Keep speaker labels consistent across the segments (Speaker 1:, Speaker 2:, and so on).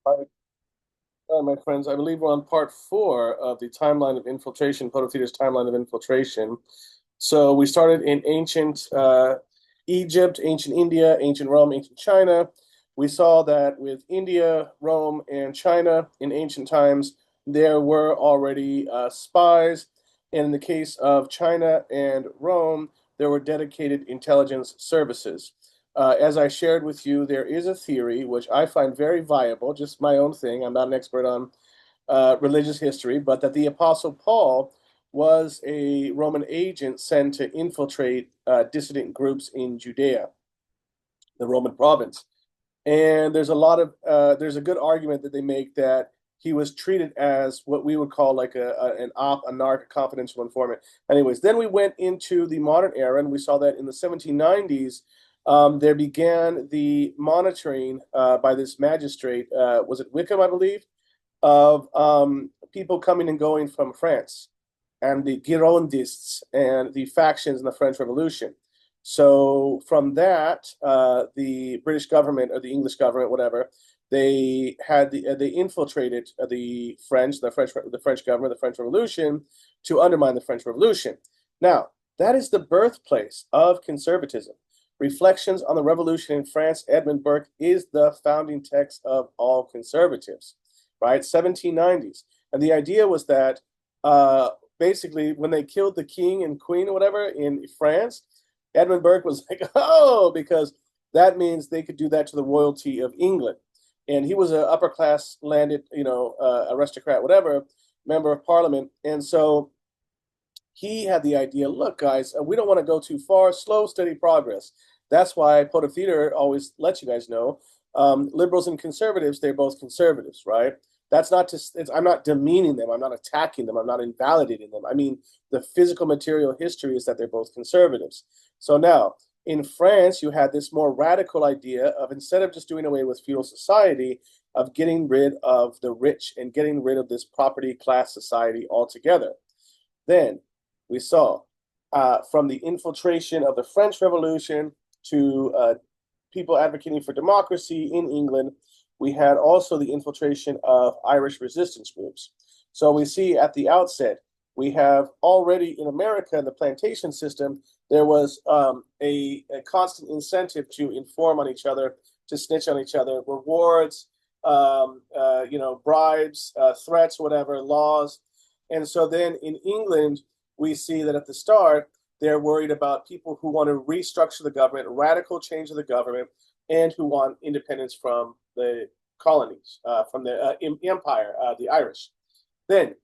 Speaker 1: Hi, my friends. I believe we're on part four of the timeline of infiltration, Potofita's timeline of infiltration. So we started in ancient Egypt, ancient India, ancient Rome, ancient China. We saw that with India, Rome, and China in ancient times, there were already spies. And in the case of China and Rome, there were dedicated intelligence services. As I shared with you, there is a theory which I find very viable, just my own thing. I'm not an expert on religious history, but that the Apostle Paul was a Roman agent sent to infiltrate dissident groups in Judea, the Roman province. And there's a good argument that they make that he was treated as what we would call like an op, a narc, a confidential informant. Anyways, then we went into the modern era, and we saw that in the 1790s, there began the monitoring by this magistrate, was it Wickham, I believe, of people coming and going from France and the Girondists and the factions in the French Revolution. So from that, the British government or the English government, whatever, they infiltrated the French government, the French Revolution, to undermine the French Revolution. Now that is the birthplace of conservatism. Reflections on the Revolution in France, Edmund Burke is the founding text of all conservatives, right? 1790s. And the idea was that basically when they killed the king and queen or whatever in France, Edmund Burke was like, oh, because that means they could do that to the royalty of England. And he was an upper class landed, aristocrat, whatever, member of parliament. And so he had the idea, look, guys, we don't want to go too far, slow, steady progress. That's why Potofita always lets you guys know liberals and conservatives, they're both conservatives, right? That's not just, I'm not demeaning them. I'm not attacking them. I'm not invalidating them. I mean, the physical material history is that they're both conservatives. So now, in France, you had this more radical idea of instead of just doing away with feudal society, of getting rid of the rich and getting rid of this property class society altogether. Then we saw from the infiltration of the French Revolution to people advocating for democracy in England, we had also the infiltration of Irish resistance groups. So we see at the outset, we have already in America, in the plantation system, there was a constant incentive to inform on each other, to snitch on each other, rewards, bribes, threats, whatever, laws. And so then in England, we see that at the start, they're worried about people who want to restructure the government, radical change of the government, and who want independence from the colonies, from the empire, the Irish. Then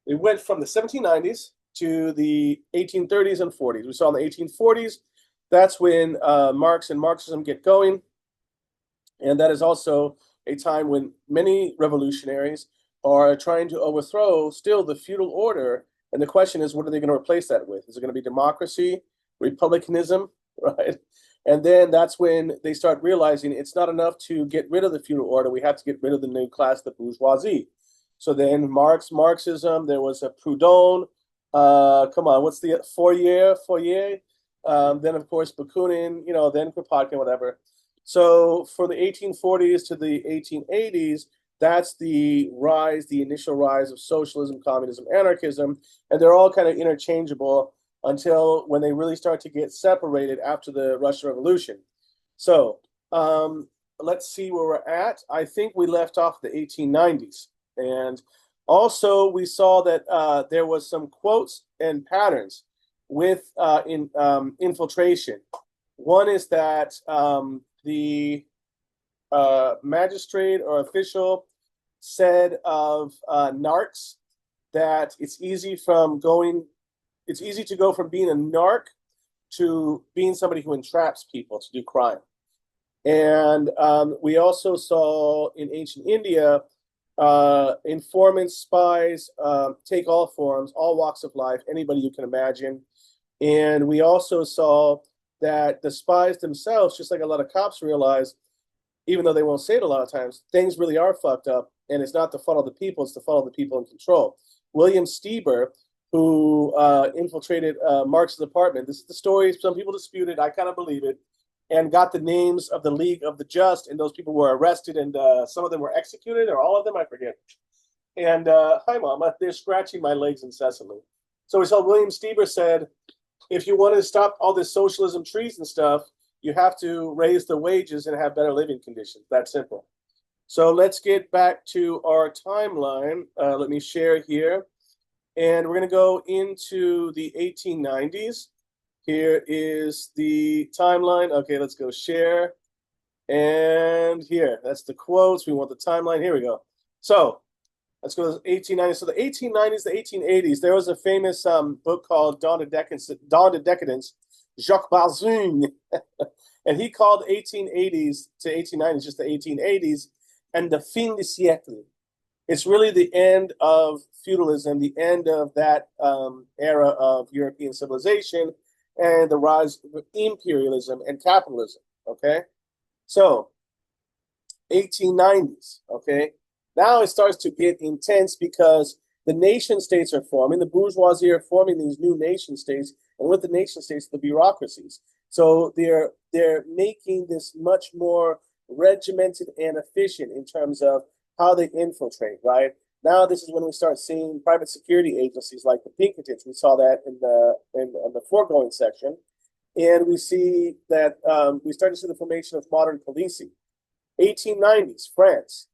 Speaker 1: we went from the 1790s to the 1830s and 40s. We saw in the 1840s, that's when Marx and Marxism get going. And that is also a time when many revolutionaries are trying to overthrow still the feudal order. And the question is, what are they going to replace that with? Is it going to be democracy, republicanism, right? And then that's when they start realizing it's not enough to get rid of the feudal order. We have to get rid of the new class, the bourgeoisie. So then Marxism, there was a Proudhon. Come on, what's the Fourier? Then, of course, Bakunin, then Kropotkin, whatever. So for the 1840s to the 1880s, that's the rise, the initial rise of socialism, communism, anarchism, and they're all kind of interchangeable until when they really start to get separated after the Russian Revolution. So let's see where we're at. I think we left off the 1890s. And also we saw that there was some quotes and patterns with infiltration. One is that the magistrate or official said of narcs that it's easy to go from being a narc to being somebody who entraps people to do crime. And we also saw in ancient India informants, spies, take all forms, all walks of life, anybody you can imagine. And we also saw that the spies themselves, just like a lot of cops realize, even though they won't say it a lot of times, things really are fucked up, and it's not the fault of the people, it's the fault of the people in control. William Steber, who infiltrated Marx's apartment, this is the story, some people dispute it, I kind of believe it. and got the names of the League of the Just, and those people were arrested, and some of them were executed, or all of them, I forget. And hi, Mama, they're scratching my legs incessantly. So we saw William Stieber said, if you want to stop all this socialism treason stuff, you have to raise the wages and have better living conditions. That simple. So let's get back to our timeline. Let me share here. And we're going to go into the 1890s. Here is the timeline. Okay, let's go share. And here, that's the quotes. We want the timeline. Here we go. So let's go to the 1890s. So the 1890s, the 1880s, there was a famous book called Dawn of Decadence, Jacques Barzun. And he called 1880s to 1890s just the 1880s and the fin de siècle. It's really the end of feudalism, the end of that era of European civilization, and the rise of imperialism and capitalism. Okay, so 1890s. Okay, now it starts to get intense because the nation states are forming, the bourgeoisie are forming these new nation states, and with the nation states, the bureaucracies. So they're making this much more regimented and efficient in terms of how they infiltrate, right? Now this is when we start seeing private security agencies like the Pinkertons. We saw that in the foregoing section. And we see that we start to see the formation of modern policing. 1890s, France.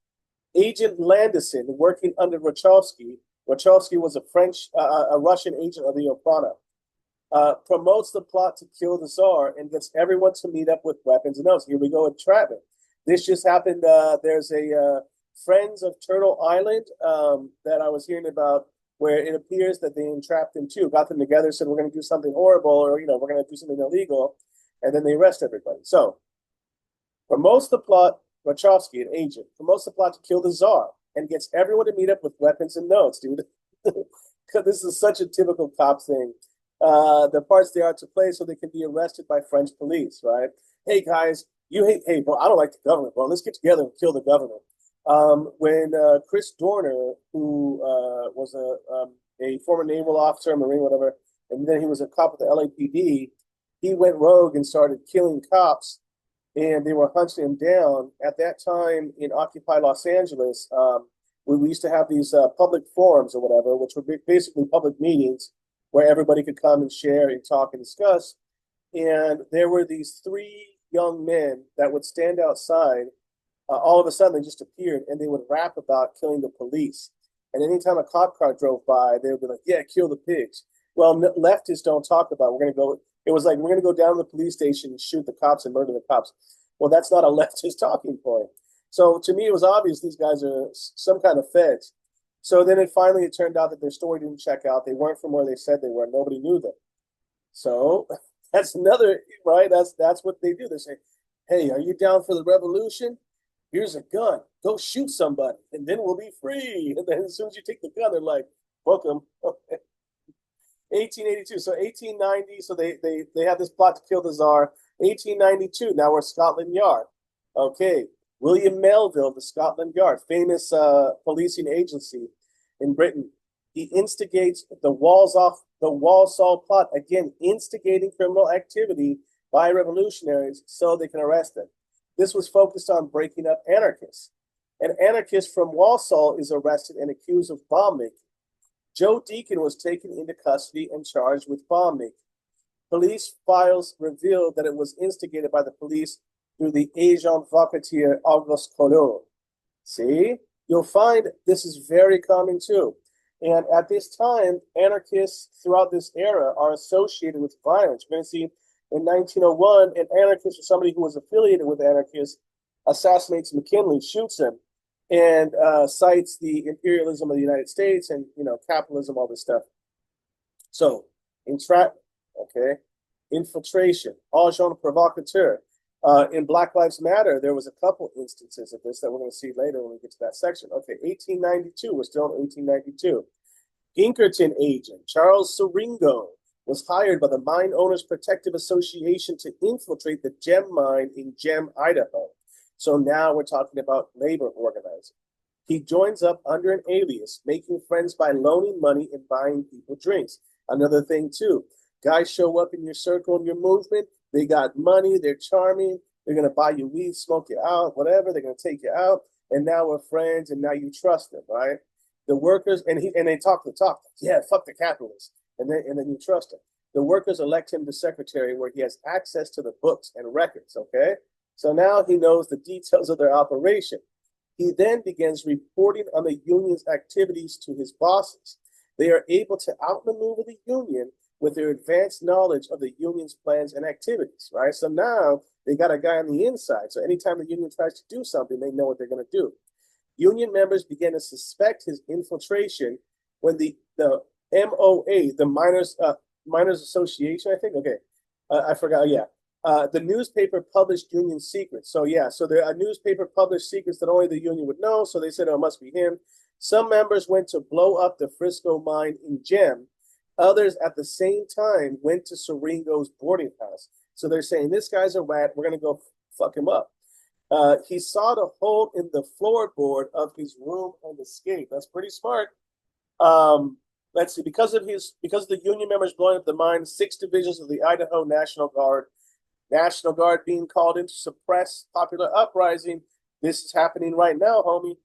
Speaker 1: Agent Landison, working under Wachowski. Wachowski was a Russian agent of the Okhrana. Promotes the plot to kill the Tsar and gets everyone to meet up with weapons and notes. Here we go, entrapment. This just happened. There's a Friends of Turtle Island that I was hearing about, where it appears that they entrapped them too, got them together, said we're going to do something horrible, or we're going to do something illegal, and then they arrest everybody. So promotes the plot, Wachowski, an agent, promotes the plot to kill the Tsar and gets everyone to meet up with weapons and notes, dude. Because this is such a typical cop thing. The parts they are to play so they can be arrested by French police, right? Hey guys, hey bro, I don't like the government, bro. Let's get together and kill the government. When Chris Dorner, who was a former naval officer, Marine, whatever, and then he was a cop with the LAPD, he went rogue and started killing cops, and they were hunting him down. At that time in occupied Los Angeles, we used to have these public forums or whatever, which were basically public meetings where everybody could come and share and talk and discuss. And there were these three young men that would stand outside. All of a sudden, they just appeared, and they would rap about killing the police. And anytime a cop car drove by, they would be like, yeah, kill the pigs. Well, leftists don't talk about, it was like, we're going to go down to the police station and shoot the cops and murder the cops. Well, that's not a leftist talking point. So to me, it was obvious these guys are some kind of feds. So then it turned out that their story didn't check out. They weren't from where they said they were. Nobody knew them. So that's another, right? That's what they do. They say, hey, are you down for the revolution? Here's a gun. Go shoot somebody, and then we'll be free. And then as soon as you take the gun, they're like, welcome. 1882. So 1890. So they have this plot to kill the Tsar. 1892. Now we're Scotland Yard. Okay. William Melville, the Scotland Yard, famous policing agency in Britain. He instigates the Walsall plot, again, instigating criminal activity by revolutionaries so they can arrest them. This was focused on breaking up anarchists. An anarchist from Walsall is arrested and accused of bomb making. Joe Deacon was taken into custody and charged with bomb making. Police files revealed that it was instigated by the police through the agent vacateur Auguste Collot. See? You'll find this is very common too. And at this time, anarchists throughout this era are associated with violence. We're going to see in 1901, an anarchist or somebody who was affiliated with anarchists assassinates McKinley, shoots him, and cites the imperialism of the United States and capitalism, all this stuff. So, entrapment, okay, infiltration, agent provocateur. In Black Lives Matter, there was a couple instances of this that we're going to see later when we get to that section. Okay, 1892. We're still in 1892. Pinkerton agent Charles Siringo was hired by the Mine Owners Protective Association to infiltrate the gem mine in Gem, Idaho. So now we're talking about labor organizing. He joins up under an alias, making friends by loaning money and buying people drinks. Another thing too, guys show up in your circle and your movement, They got money. They're charming. They're going to buy you weed, smoke you out, whatever. They're going to take you out. And now we're friends, and now you trust them, right? The workers, and they talk the talk. Yeah, fuck the capitalists. And then you trust him. The workers elect him the secretary where he has access to the books and records, okay? So now he knows the details of their operation. He then begins reporting on the union's activities to his bosses. They are able to outmaneuver the union with their advanced knowledge of the union's plans and activities, right? So now they got a guy on the inside. So anytime the union tries to do something, they know what they're going to do. Union members began to suspect his infiltration when the MOA, the Miners Association, I think. Okay, I forgot. Yeah, the newspaper published union secrets. So yeah, so a newspaper published secrets that only the union would know. So they said, "Oh, it must be him." Some members went to blow up the Frisco mine in Gem. Others, at the same time, went to Siringo's boarding house. So they're saying, "This guy's a rat. We're gonna go fuck him up." He sawed a hole in the floorboard of his room and escaped. That's pretty smart. Let's see. Because of the union members blowing up the mine, 6 divisions of the Idaho National Guard being called in to suppress popular uprising. This is happening right now, homie.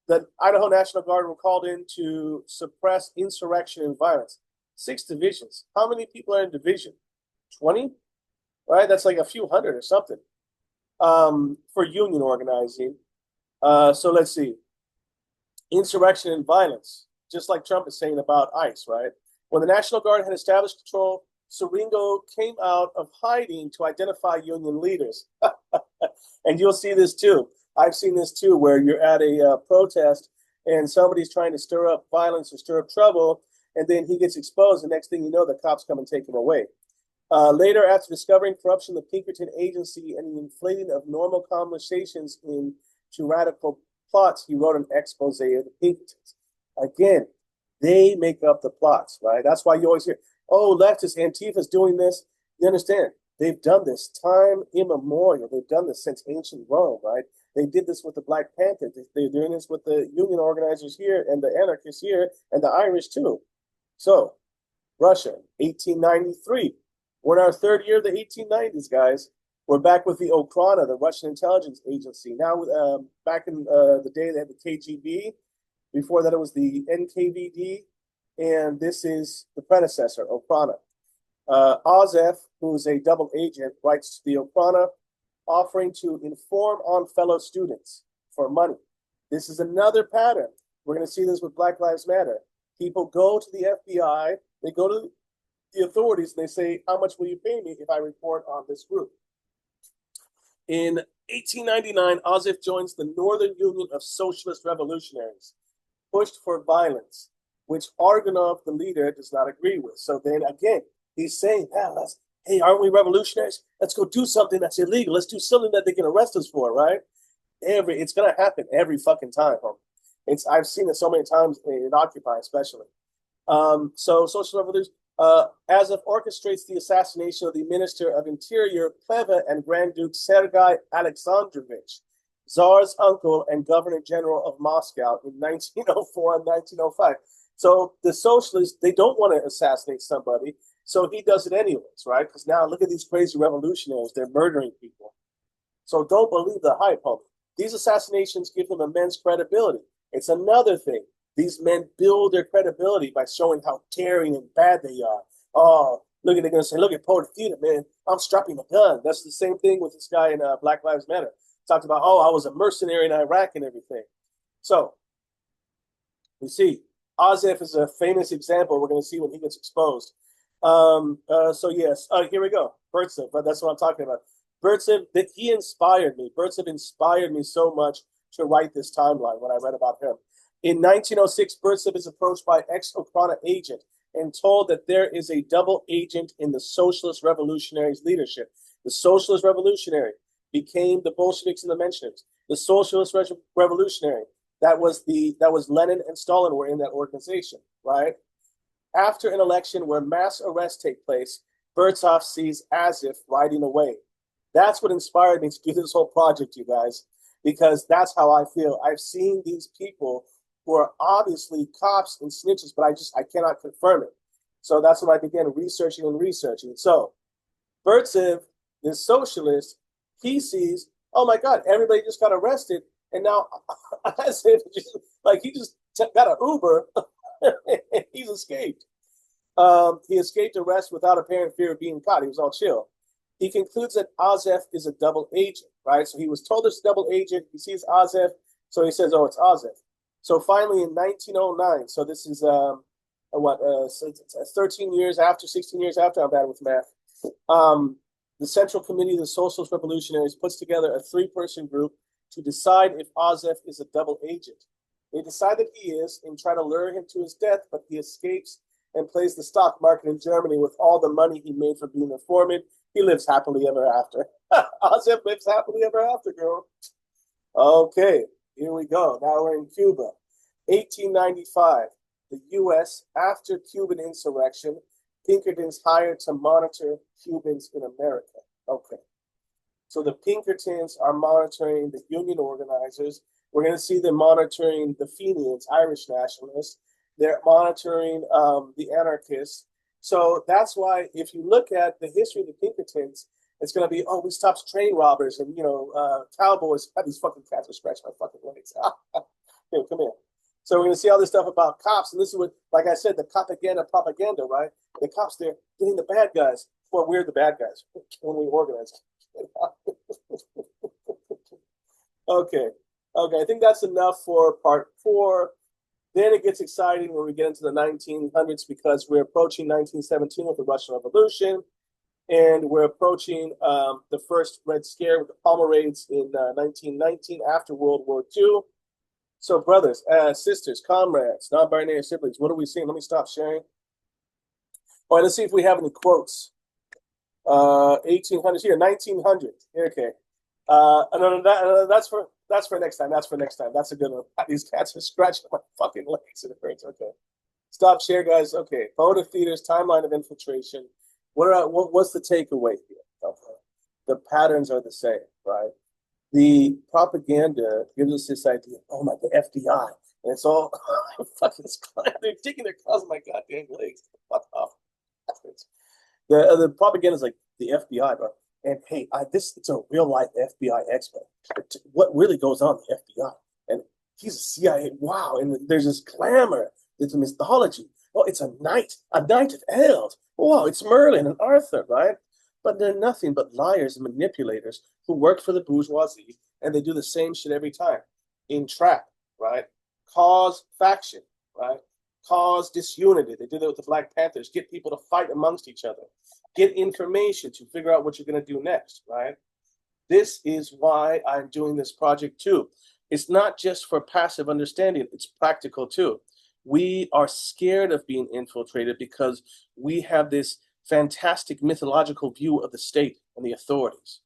Speaker 1: The Idaho National Guard were called in to suppress insurrection and violence. 6 divisions. How many people are in division? 20? Right? That's like a few hundred or something. For union organizing. So let's see. Insurrection and violence, just like Trump is saying about ICE, right? When the National Guard had established control, Siringo came out of hiding to identify union leaders. And you'll see this too. I've seen this too, where you're at a protest and somebody's trying to stir up violence or stir up trouble, and then he gets exposed. The next thing you know, the cops come and take him away. Later, after discovering corruption, the Pinkerton Agency, and the inflating of normal conversations into radical plots, he wrote an expose of the Pinkertons. Again, they make up the plots, right? That's why you always hear, "Oh, leftists, Antifa's doing this." You understand? They've done this time immemorial. They've done this since ancient Rome, right? They did this with the Black Panthers. They're doing this with the union organizers here and the anarchists here and the Irish too. So, Russia, 1893. We're in our 3rd year of the 1890s, guys. We're back with the Okhrana, the Russian intelligence agency. Now, back in the day, they had the KGB. Before that, it was the NKVD. And this is the predecessor, Okhrana. Ozef, who's a double agent, writes to the Okhrana, offering to inform on fellow students for money. This is another pattern. We're going to see this with Black Lives Matter. People go to the FBI, they go to the authorities, and they say, "How much will you pay me if I report on this group?" In 1899, Ozef joins the Northern Union of Socialist Revolutionaries, pushed for violence, which Argonov, the leader, does not agree with. So then again, he's saying, "Hey, aren't we revolutionaries? Let's go do something that's illegal. Let's do something that they can arrest us for," right? It's gonna happen every fucking time, homie. I've seen it so many times in Occupy, especially. So social revolution. Azov orchestrates the assassination of the Minister of Interior, Pleva, and Grand Duke Sergei Alexandrovich, Tsar's uncle and Governor General of Moscow in 1904 and 1905. So the socialists, they don't want to assassinate somebody, so he does it anyways, right? Because now look at these crazy revolutionaries. They're murdering people. So don't believe the hype, homie. These assassinations give them immense credibility. It's another thing. These men build their credibility by showing how daring and bad they are. Oh, look at, they're going to say, "Look at Poet Theater, man. I'm strapping a gun." That's the same thing with this guy in Black Lives Matter. Talked about, "Oh, I was a mercenary in Iraq and everything." So, you see, Ozef is a famous example. We're going to see when he gets exposed. So yes, here we go. Burtsev, but that's what I'm talking about. Burtsev, he inspired me. Burtsev inspired me so much to write this timeline when I read about him. In 1906, Burtsev is approached by ex-Okhrana agent and told that there is a double agent in the Socialist Revolutionaries leadership. The Socialist Revolutionary became the Bolsheviks and the Mensheviks. The Socialist Revolutionary, that was Lenin and Stalin were in that organization, right? After an election where mass arrests take place, Burtsev sees Azef riding away. That's what inspired me to do this whole project, you guys, because that's how I feel. I've seen these people who are obviously cops and snitches, but I cannot confirm it. So that's when I began researching. So Burtsev, this socialist, he sees, oh my God, everybody just got arrested, and now as if like he just got an Uber, he's escaped. He escaped arrest without apparent fear of being caught. He was all chill. He concludes that Azef is a double agent, right? So he was told it's a double agent. He sees Azef, so he says, "Oh, it's Azef." So finally, in 1909, so this is what 13 years after, 16 years after. I'm bad with math. The Central Committee of the Socialist Revolutionaries puts together a three-person group to decide if Azef is a double agent. They decide that he is and try to lure him to his death, but he escapes and plays the stock market in Germany with all the money he made from being a foreman. He lives happily ever after. Azef lives happily ever after, girl. Okay, here we go. Now we're in Cuba. 1895, the U.S., after Cuban insurrection, Pinkertons hired to monitor Cubans in America. Okay. So the Pinkertons are monitoring the union organizers. We're going to see them monitoring the Fenians, Irish nationalists. They're monitoring the anarchists. So that's why if you look at the history of the Pinkertons, it's going to be, oh, we stopped train robbers and, cowboys. God, these fucking cats are scratching my fucking legs. Here, come here. So we're going to see all this stuff about cops. And this is what, like I said, the propaganda, right? The cops, they're getting the bad guys. Well, we're the bad guys when we organize. Okay. I think that's enough for part 4. Then it gets exciting when we get into the 1900s because we're approaching 1917 with the Russian Revolution, and we're approaching the first Red Scare with the Pomerades in 1919 after World War II. So, brothers, sisters, comrades, non-binary siblings, what are we seeing? Let me stop sharing. All right, let's see if we have any quotes. 1800s here, 1900. Okay. No, that's for next time. That's a good one. These cats are scratching my fucking legs. It hurts. Okay. Stop share, guys. Okay. Photo theaters, timeline of infiltration. What's the takeaway here? Okay. The patterns are the same, right? The propaganda gives us this idea, oh my, the FBI. And it's all fucking, they're taking their claws on my goddamn legs. Fuck off. The propaganda is like the FBI, bro. And hey, it's a real life FBI expert. What really goes on in the FBI? And he's a CIA. Wow. And there's this clamor. There's a mythology. Oh, it's a knight of Eld. Wow, it's Merlin and Arthur, right? But they're nothing but liars and manipulators who work for the bourgeoisie, and they do the same shit every time. Entrap, right? Cause faction, right? Cause disunity. They did that with the Black Panthers. Get people to fight amongst each other. Get information to figure out what you're going to do next, right? This is why I'm doing this project too. It's not just for passive understanding, it's practical too. We are scared of being infiltrated because we have this fantastic mythological view of the state and the authorities.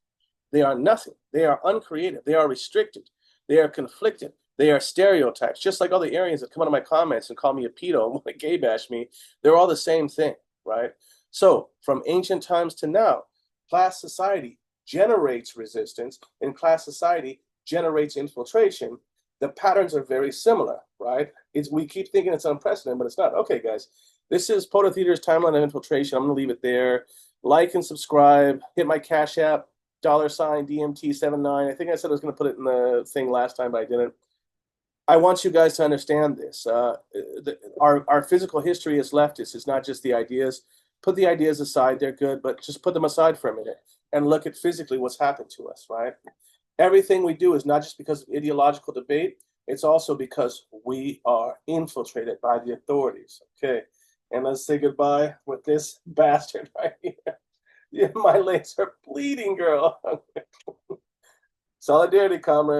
Speaker 1: They are nothing. They are uncreative. They are restricted. They are conflicted. They are stereotypes. Just like all the Aryans that come out of my comments and call me a pedo and want to gay bash me, they're all the same thing, right? So from ancient times to now, class society generates resistance and class society generates infiltration. The patterns are very similar, right? We keep thinking it's unprecedented, but it's not. Okay, guys, this is Poto Theater's Timeline of Infiltration. I'm going to leave it there. Like and subscribe. Hit my Cash App, $DMT79. I think I said I was going to put it in the thing last time, but I didn't. I want you guys to understand this. Our physical history as leftists is not just the ideas. Put the ideas aside. They're good, but just put them aside for a minute and look at physically what's happened to us, right? Everything we do is not just because of ideological debate. It's also because we are infiltrated by the authorities. Okay. And let's say goodbye with this bastard right here. Yeah, my legs are bleeding, girl. Solidarity, comrades.